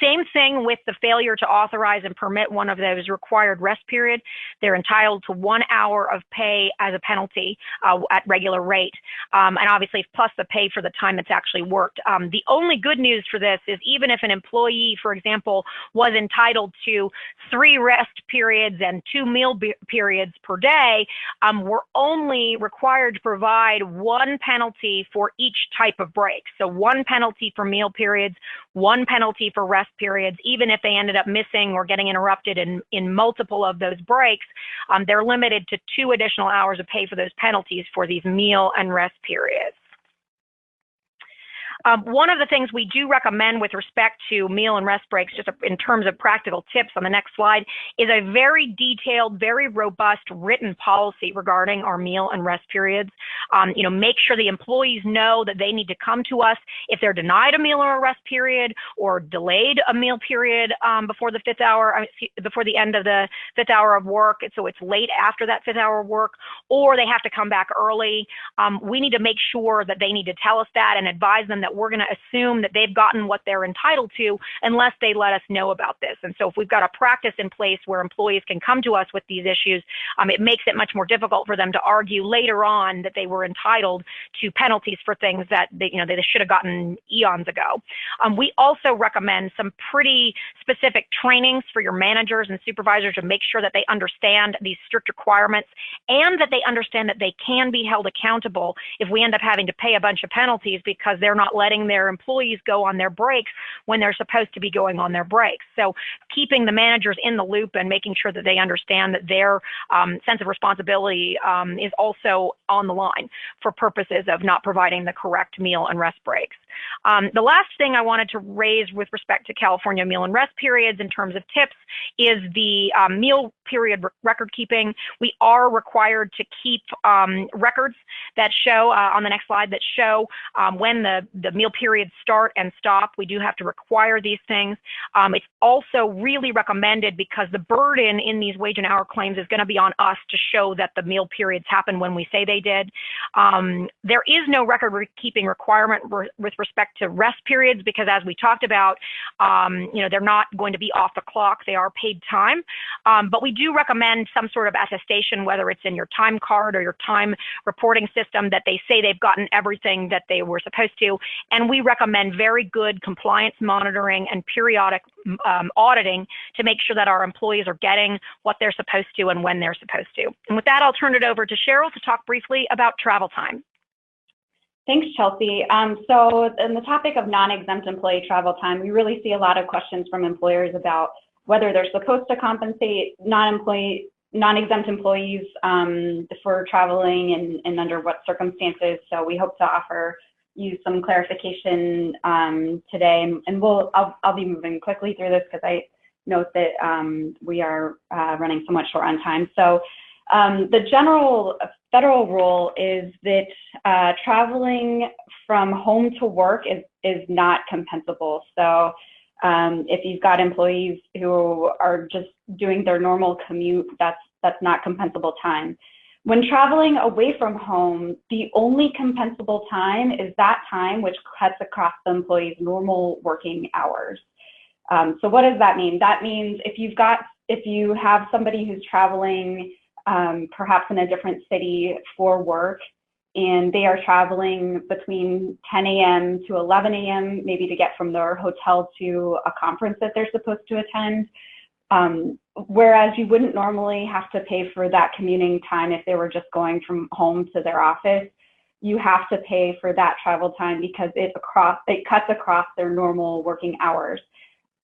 Same thing with the failure to authorize and permit one of those required rest periods. They're entitled to 1 hour of pay as a penalty at regular rate, and obviously plus the pay for the time that's actually worked. The only good news for this is even if an employee, for example, was entitled to 3 rest periods and 2 meal periods per day, we're only required to provide 1 penalty for each type of break. So 1 penalty for meal periods, 1 penalty for rest periods. Even if they ended up missing or getting interrupted in multiple of those breaks, they're limited to 2 additional hours of pay for those penalties for these meal and rest periods. One of the things we do recommend with respect to meal and rest breaks, just in terms of practical tips on the next slide, is a very detailed, very robust written policy regarding our meal and rest periods. Make sure the employees know that they need to come to us if they're denied a meal or a rest period or delayed a meal period before the before the end of the 5th hour of work, so it's late after that 5th hour of work, or they have to come back early. We need to make sure that they need to tell us that and advise them that we're going to assume that they've gotten what they're entitled to unless they let us know about this. And so if we've got a practice in place where employees can come to us with these issues, it makes it much more difficult for them to argue later on that they were entitled to penalties for things that they should have gotten eons ago. We also recommend some pretty specific trainings for your managers and supervisors to make sure that they understand these strict requirements and that they understand that they can be held accountable if we end up having to pay a bunch of penalties because they're not letting their employees go on their breaks when they're supposed to be going on their breaks. So keeping the managers in the loop and making sure that they understand that their sense of responsibility is also on the line for purposes of not providing the correct meal and rest breaks. The last thing I wanted to raise with respect to California meal and rest periods in terms of tips is the meal period record keeping. We are required to keep records that show, on the next slide, that show when the meal periods start and stop. We do have to require these things. It's also really recommended because the burden in these wage and hour claims is going to be on us to show that the meal periods happen when we say they did. There is no record keeping requirement with respect to rest periods because, as we talked about, they're not going to be off the clock. They are paid time. But we do recommend some sort of attestation, whether it's in your time card or your time reporting system, that they say they've gotten everything that they were supposed to. And we recommend very good compliance monitoring and periodic auditing to make sure that our employees are getting what they're supposed to and when they're supposed to. And with that, I'll turn it over to Cheryl to talk briefly about travel time. Thanks, Chelsea. So in the topic of non-exempt employee travel time, we really see a lot of questions from employers about whether they're supposed to compensate non-exempt employees for traveling and under what circumstances. So we hope to offer you some clarification today, and I'll be moving quickly through this because I note that we are running somewhat short on time. So the general federal rule is that traveling from home to work is not compensable. So if you've got employees who are just doing their normal commute, that's not compensable time. When traveling away from home, the only compensable time is that time which cuts across the employee's normal working hours. So what does that mean? That means if you have somebody who's traveling perhaps in a different city for work, and they are traveling between 10 a.m. to 11 a.m., maybe to get from their hotel to a conference that they're supposed to attend. Whereas you wouldn't normally have to pay for that commuting time if they were just going from home to their office. You have to pay for that travel time because it cuts across their normal working hours.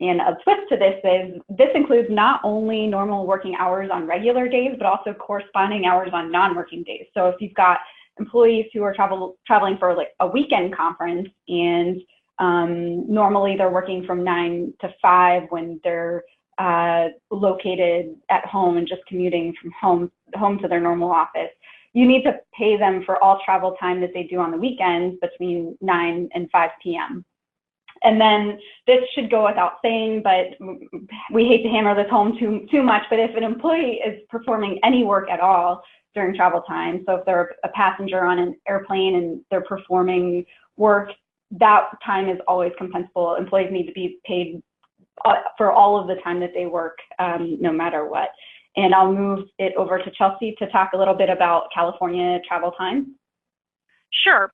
And a twist to this is this includes not only normal working hours on regular days, but also corresponding hours on non-working days. So if you've got employees who are traveling for like a weekend conference and normally they're working from 9 to 5 when they're located at home and just commuting from home to their normal office, you need to pay them for all travel time that they do on the weekends between 9 and 5 p.m. And then this should go without saying, but we hate to hammer this home too much, but if an employee is performing any work at all during travel time, so if they're a passenger on an airplane and they're performing work, that time is always compensable. Employees need to be paid for all of the time that they work, no matter what. And I'll move it over to Chelsea to talk a little bit about California travel time. Sure.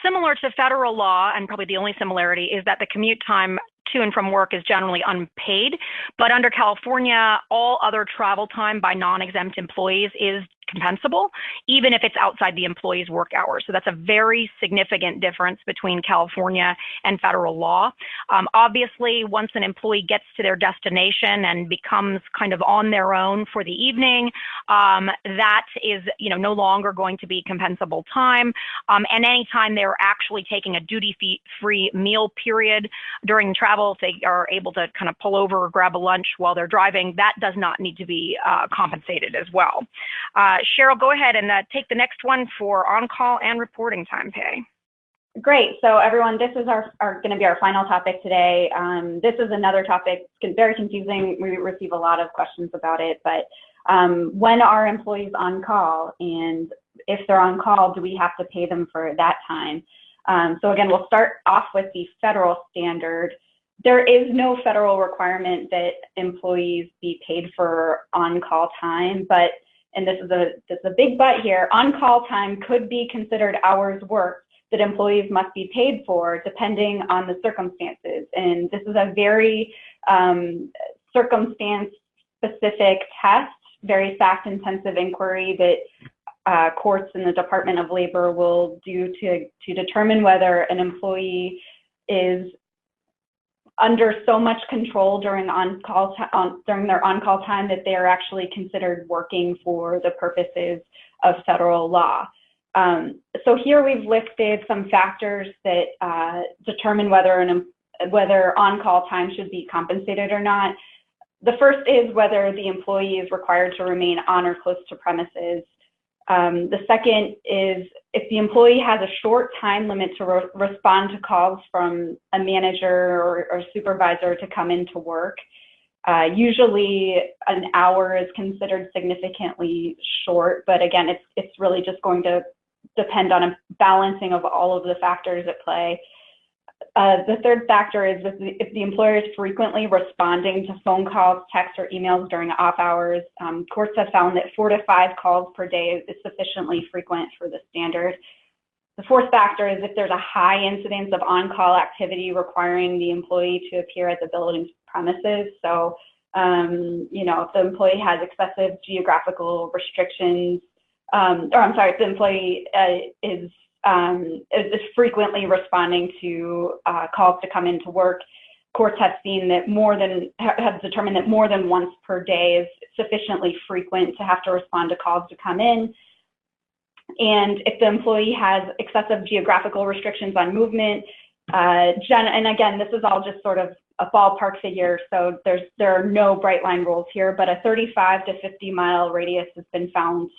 Similar to federal law, and probably the only similarity is that the commute time to and from work is generally unpaid, but under California, all other travel time by non-exempt employees is compensable, even if it's outside the employee's work hours. So that's a very significant difference between California and federal law. Obviously, once an employee gets to their destination and becomes kind of on their own for the evening, that is, no longer going to be compensable time. And anytime they're actually taking a duty-free meal period during travel, if they are able to kind of pull over or grab a lunch while they're driving, that does not need to be compensated as well. Cheryl, go ahead and take the next one for on-call and reporting time pay. Great. So everyone, this is going to be our final topic today. This is another topic, it's very confusing. We receive a lot of questions about it, but when are employees on call? And if they're on call, do we have to pay them for that time? So again, we'll start off with the federal standard. There is no federal requirement that employees be paid for on-call time, but, and this is a big but here, on-call time could be considered hours worked that employees must be paid for depending on the circumstances. And this is a very circumstance-specific test, very fact-intensive inquiry that courts in the Department of Labor will do to determine whether an employee is under so much control during their on-call time that they are actually considered working for the purposes of federal law. So here we've listed some factors that determine whether on-call time should be compensated or not. The first is whether the employee is required to remain on or close to premises. The second is if the employee has a short time limit to respond to calls from a manager or supervisor to come into work. Usually an hour is considered significantly short, but again, it's really just going to depend on a balancing of all of the factors at play. The third factor is if the employer is frequently responding to phone calls, texts, or emails during off hours. Courts have found that 4 to 5 calls per day is sufficiently frequent for the standard. The fourth factor is if there's a high incidence of on-call activity requiring the employee to appear at the building's premises. So, if the employee has excessive geographical restrictions, if the employee is frequently responding to calls to come into work, courts have seen that have determined that more than once per day is sufficiently frequent to have to respond to calls to come in. And if the employee has excessive geographical restrictions on movement, and again, this is all just sort of a ballpark figure, so there are no bright line rules here, but a 35 to 50 mile radius has been found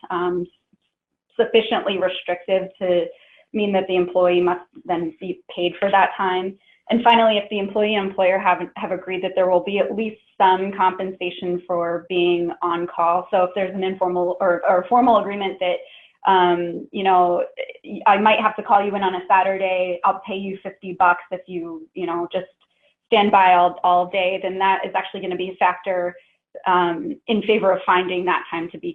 sufficiently restrictive to mean that the employee must then be paid for that time. And finally, if the employee and employer have agreed that there will be at least some compensation for being on call. So if there's an informal or formal agreement that, I might have to call you in on a Saturday, I'll pay you $50 if you, just stand by all day, then that is actually going to be a factor in favor of finding that time to be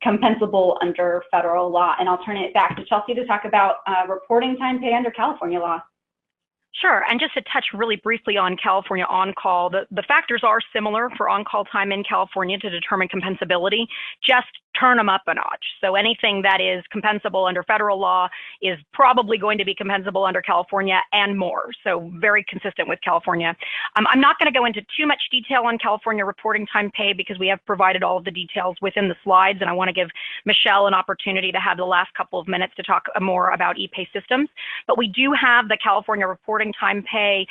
compensable under federal law. And I'll turn it back to Chelsea to talk about reporting time pay under California law. Sure, and just to touch really briefly on California on-call, the factors are similar for on-call time in California to determine compensability, just turn them up a notch. So anything that is compensable under federal law is probably going to be compensable under California and more, so very consistent with California. I'm not going to go into too much detail on California reporting time pay because we have provided all of the details within the slides, and I want to give Michelle an opportunity to have the last couple of minutes to talk more about EPAY systems. But we do have the California reporting time pay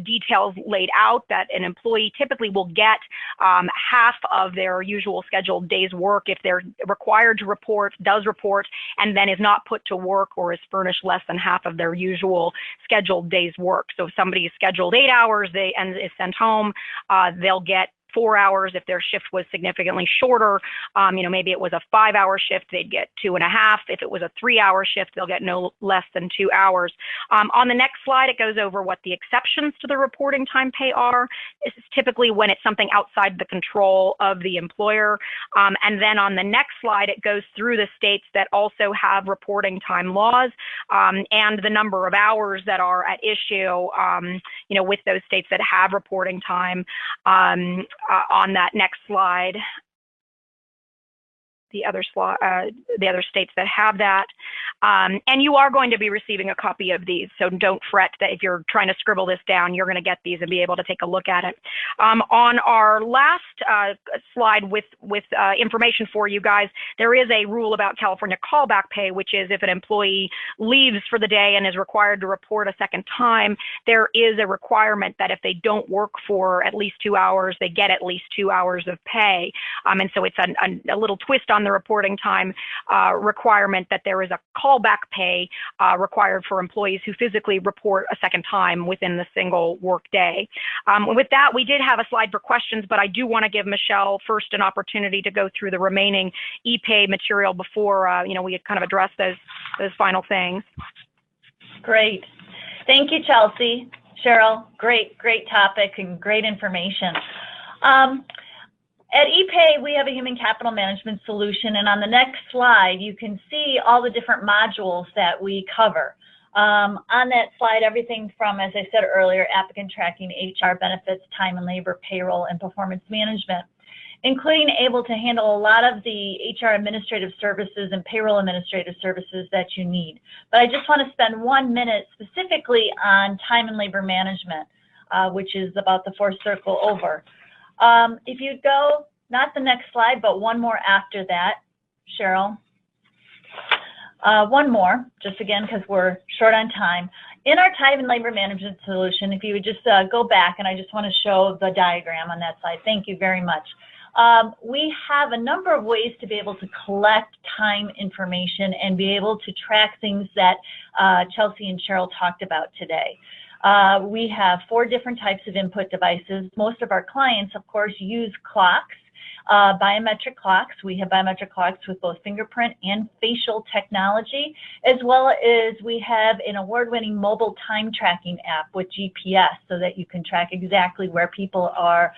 details laid out that an employee typically will get half of their usual scheduled days work if they're required to report, does report, and then is not put to work or is furnished less than half of their usual scheduled days work. So if somebody is scheduled 8 hours and is sent home, they'll get 4 hours. If their shift was significantly shorter, maybe it was a 5-hour shift, they'd get 2.5. If it was a 3-hour shift, they'll get no less than 2 hours. On the next slide, it goes over what the exceptions to the reporting time pay are. This is typically when it's something outside the control of the employer. And then on the next slide, it goes through the states that also have reporting time laws and the number of hours that are at issue, with those states that have reporting time. On that next slide. the other states that have that. And you are going to be receiving a copy of these, so don't fret that if you're trying to scribble this down, you're going to get these and be able to take a look at it. On our last slide with information for you guys, there is a rule about California callback pay, which is if an employee leaves for the day and is required to report a second time, there is a requirement that if they don't work for at least 2 hours, they get at least 2 hours of pay. And so it's a little twist on the reporting time requirement that there is a callback pay required for employees who physically report a second time within the single work day. With that, we did have a slide for questions, but I do want to give Michelle first an opportunity to go through the remaining EPAY material before we kind of address those final things. Great. Thank you, Chelsea. Cheryl, great topic and great information. At EPAY, we have a human capital management solution, and on the next slide, you can see all the different modules that we cover. On that slide, everything from, as I said earlier, applicant tracking, HR benefits, time and labor, payroll, and performance management, including able to handle a lot of the HR administrative services and payroll administrative services that you need. But I just want to spend 1 minute specifically on time and labor management, which is about the fourth circle over. If you go, not the next slide, but one more after that, Cheryl. One more, just again, because we're short on time. In our time and labor management solution, if you would just go back, and I just want to show the diagram on that slide. Thank you very much. We have a number of ways to be able to collect time information and be able to track things that Chelsea and Cheryl talked about today. We have 4 different types of input devices. Most of our clients, of course, use clocks, biometric clocks. We have biometric clocks with both fingerprint and facial technology, as well as we have an award-winning mobile time tracking app with GPS so that you can track exactly where people are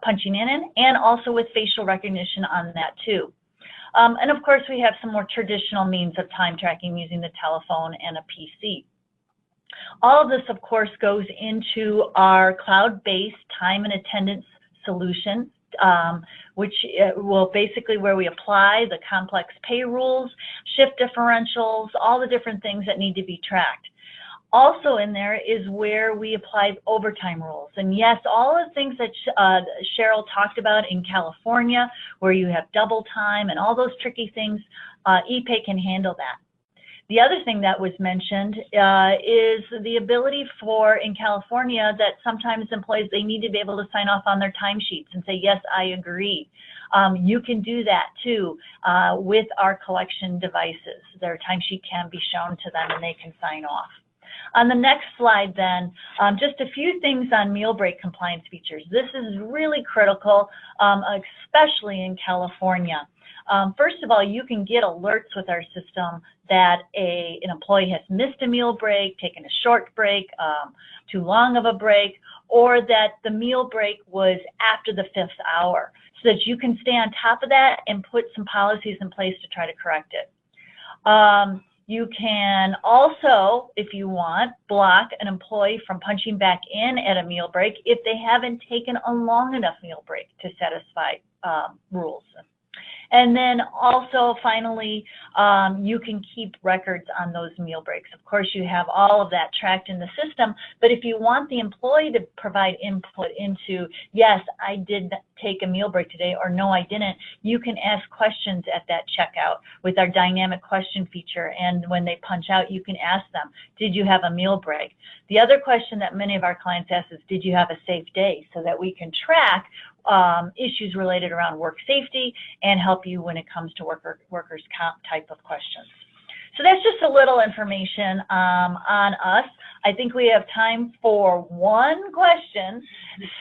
punching in, and also with facial recognition on that too. And of course, we have some more traditional means of time tracking using the telephone and a PC. All of this, of course, goes into our cloud-based time and attendance solution, which will basically where we apply the complex pay rules, shift differentials, all the different things that need to be tracked. Also in there is where we apply overtime rules. And yes, all of the things that Cheryl talked about in California, where you have double time and all those tricky things, EPAY can handle that. The other thing that was mentioned is the ability for, in California, that sometimes employees, they need to be able to sign off on their timesheets and say, yes, I agree. You can do that too with our collection devices. Their timesheet can be shown to them and they can sign off. On the next slide then, just a few things on meal break compliance features. This is really critical, especially in California. First of all, you can get alerts with our system that an employee has missed a meal break, taken a short break, too long of a break, or that the meal break was after the 5th hour, so that you can stay on top of that and put some policies in place to try to correct it. You can also, if you want, block an employee from punching back in at a meal break if they haven't taken a long enough meal break to satisfy rules. And then also, finally, you can keep records on those meal breaks. Of course, you have all of that tracked in the system, but if you want the employee to provide input into, yes, I did take a meal break today, or no, I didn't, you can ask questions at that checkout with our dynamic question feature. And when they punch out, you can ask them, did you have a meal break? The other question that many of our clients ask is, did you have a safe day? So that we can track issues related around work safety and help you when it comes to workers' comp type of questions. So that's just a little information on us. I think we have time for one question.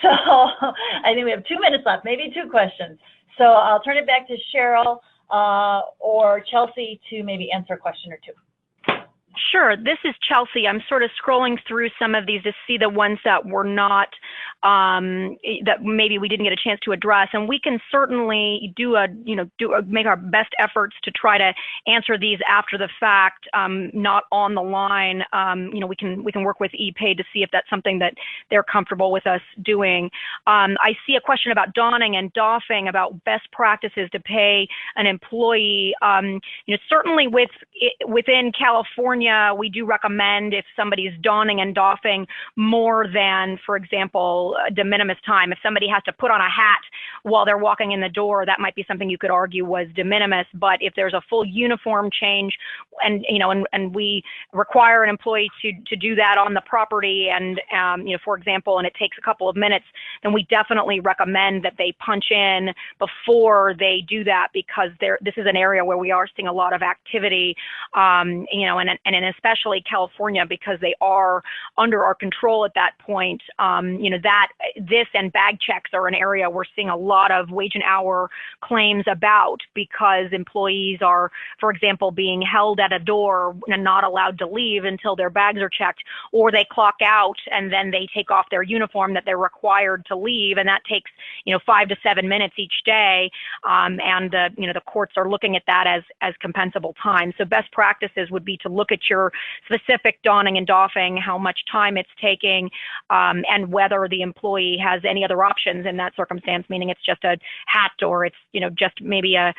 So I think we have 2 minutes left, maybe 2 questions. So I'll turn it back to Cheryl or Chelsea to maybe answer a question or 2. Sure. This is Chelsea. I'm sort of scrolling through some of these to see the ones that were not, that maybe we didn't get a chance to address. And we can certainly make our best efforts to try to answer these after the fact, not on the line. We can work with EPAY to see if that's something that they're comfortable with us doing. I see a question about donning and doffing, about best practices to pay an employee. Certainly within California, we do recommend if somebody's donning and doffing more than, for example, de minimis time. If somebody has to put on a hat while they're walking in the door, that might be something you could argue was de minimis. But if there's a full uniform change, and we require an employee to do that on the property, and for example, and it takes a couple of minutes, then we definitely recommend that they punch in before they do that, because this is an area where we are seeing a lot of activity, and especially California, because they are under our control at that point. This and bag checks are an area we're seeing a lot of wage and hour claims about, because employees are, for example, being held at a door and not allowed to leave until their bags are checked, or they clock out and then they take off their uniform that they're required to leave, and that takes 5 to 7 minutes each day, and the courts are looking at that as compensable time. So best practices would be to look at your specific donning and doffing, how much time it's taking, and whether the employee has any other options in that circumstance, meaning it's just a hat, or it's just maybe an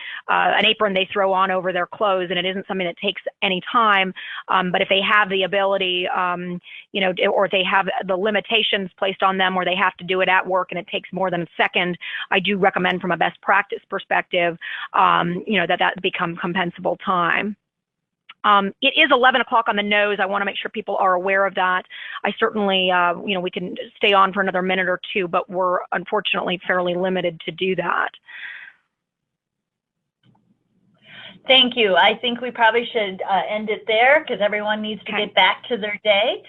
apron they throw on over their clothes, and it isn't something that takes any time. But if they have the ability, or if they have the limitations placed on them where they have to do it at work and it takes more than a second, I do recommend from a best practice perspective, that become compensable time. It is 11 o'clock on the nose. I want to make sure people are aware of that. I certainly, we can stay on for another minute or two, but we're unfortunately fairly limited to do that. Thank you. I think we probably should end it there, because everyone needs to get back to their day.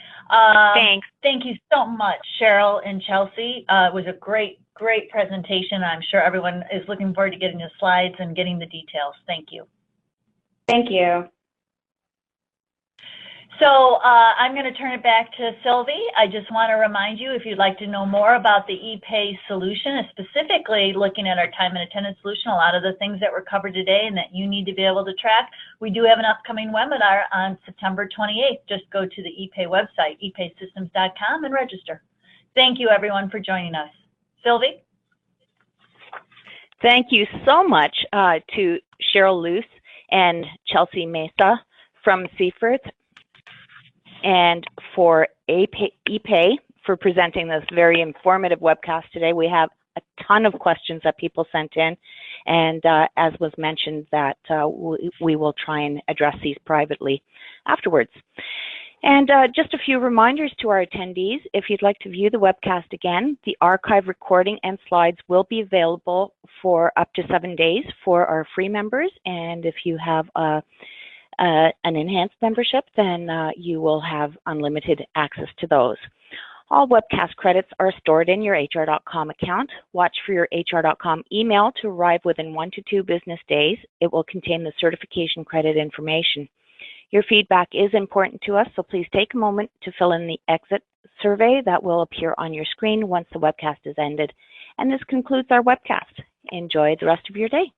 Thanks. Thank you so much, Cheryl and Chelsea. It was a great presentation. I'm sure everyone is looking forward to getting the slides and getting the details. Thank you. Thank you. So I'm going to turn it back to Sylvie. I just want to remind you, if you'd like to know more about the EPAY solution, specifically looking at our time and attendance solution, a lot of the things that were covered today and that you need to be able to track, we do have an upcoming webinar on September 28th. Just go to the EPAY website, epaysystems.com, and register. Thank you, everyone, for joining us. Sylvie? Thank you so much to Cheryl Luce and Chelsea Mesa from Seyfarth, and for EPAY for presenting this very informative webcast today. We have a ton of questions that people sent in, and as was mentioned, that we will try and address these privately afterwards. And just a few reminders to our attendees. If you'd like to view the webcast again, the archive recording and slides will be available for up to 7 days for our free members, and if you have an enhanced membership, then you will have unlimited access to those. All webcast credits are stored in your HR.com account. Watch for your HR.com email to arrive within 1 to 2 business days. It will contain the certification credit information. Your feedback is important to us, so please take a moment to fill in the exit survey that will appear on your screen once the webcast is ended. And this concludes our webcast. Enjoy the rest of your day.